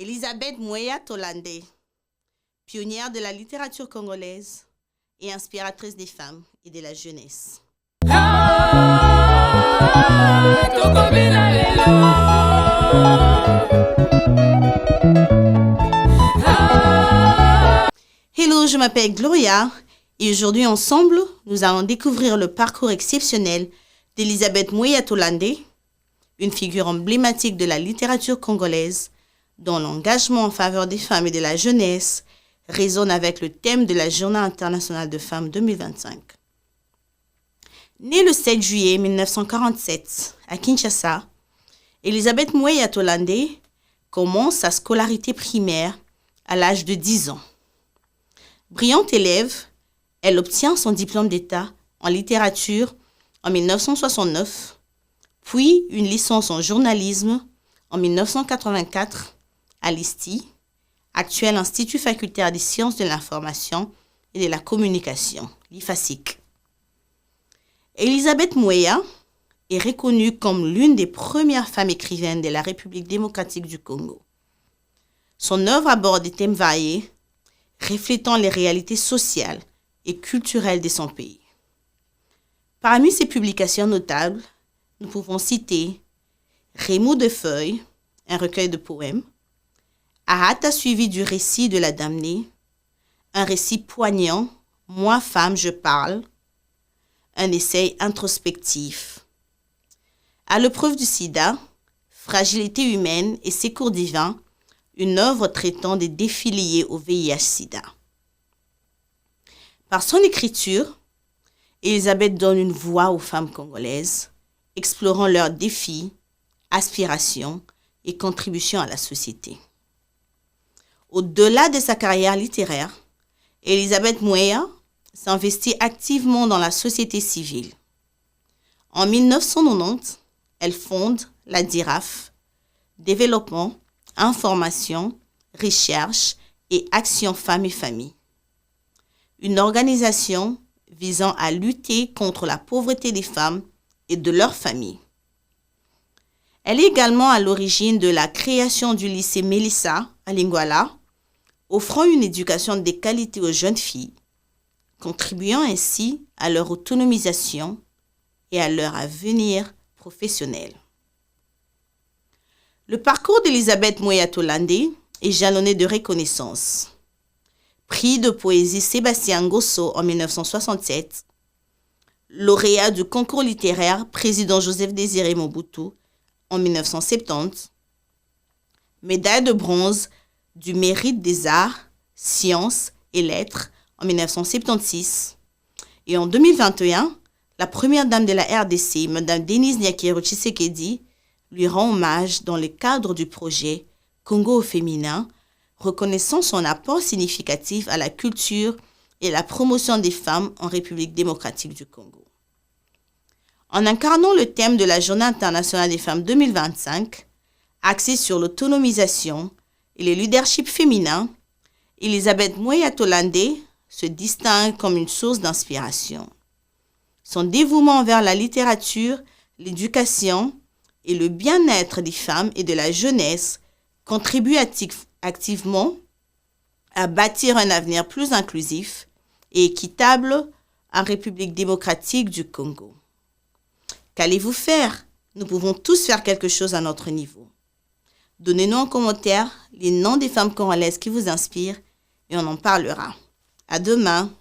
Elisabeth Mwea Tolandé, pionnière de la littérature congolaise et inspiratrice des femmes et de la jeunesse. Hello, je m'appelle Gloria et aujourd'hui ensemble, nous allons découvrir le parcours exceptionnel d'Elisabeth Mwea Tolandé, une figure emblématique de la littérature congolaise dont l'engagement en faveur des femmes et de la jeunesse résonne avec le thème de la Journée internationale de femmes 2025. Née le 7 juillet 1947 à Kinshasa, Elisabeth Mwea Tolandé commence sa scolarité primaire à l'âge de 10 ans. Brillante élève, elle obtient son diplôme d'État en littérature en 1969, puis une licence en journalisme en 1984 à l'ISTI, actuel Institut facultaire des sciences de l'information et de la communication, l'IFASIC. Elisabeth Mwea est reconnue comme l'une des premières femmes écrivaines de la République démocratique du Congo. Son œuvre aborde des thèmes variés, reflétant les réalités sociales et culturelles de son pays. Parmi ses publications notables, nous pouvons citer Rémoux de feuilles, un recueil de poèmes, Arata suivi du récit de la damnée, un récit poignant, Moi femme je parle, un essai introspectif. À l'épreuve du sida, Fragilité humaine et secours divin, une œuvre traitant des défis liés au VIH-Sida. Par son écriture, Elisabeth donne une voix aux femmes congolaises, explorant leurs défis, aspirations et contributions à la société. Au-delà de sa carrière littéraire, Elisabeth Mwea s'investit activement dans la société civile. En 1990, elle fonde la DIRAF, Développement, Information, Recherche et Action Femmes et Famille, une organisation visant à lutter contre la pauvreté des femmes et de leurs familles. Elle est également à l'origine de la création du lycée Mélissa à Lingwala, offrant une éducation de qualité aux jeunes filles, contribuant ainsi à leur autonomisation et à leur avenir professionnel. Le parcours d'Elisabeth Mwea Tolandé est jalonné de reconnaissances. Prix de poésie Sébastien Ngosso en 1967, lauréat du concours littéraire Président Joseph Désiré Mobutu en 1970, médaille de bronze du mérite des arts, sciences et lettres en 1976. Et en 2021, la première dame de la RDC, Mme Denise Nyakero Tshisekedi, lui rend hommage dans le cadre du projet Congo au féminin, reconnaissant son apport significatif à la culture et la promotion des femmes en République démocratique du Congo. En incarnant le thème de la Journée internationale des femmes 2025, axé sur l'autonomisation et le leadership féminin, Elisabeth Mwea Tolandé se distingue comme une source d'inspiration. Son dévouement envers la littérature, l'éducation et le bien-être des femmes et de la jeunesse contribue activement à bâtir un avenir plus inclusif et équitable en République démocratique du Congo. Qu'allez-vous faire? Nous pouvons tous faire quelque chose à notre niveau. Donnez-nous en commentaire les noms des femmes congolaises qui vous inspirent et on en parlera. À demain!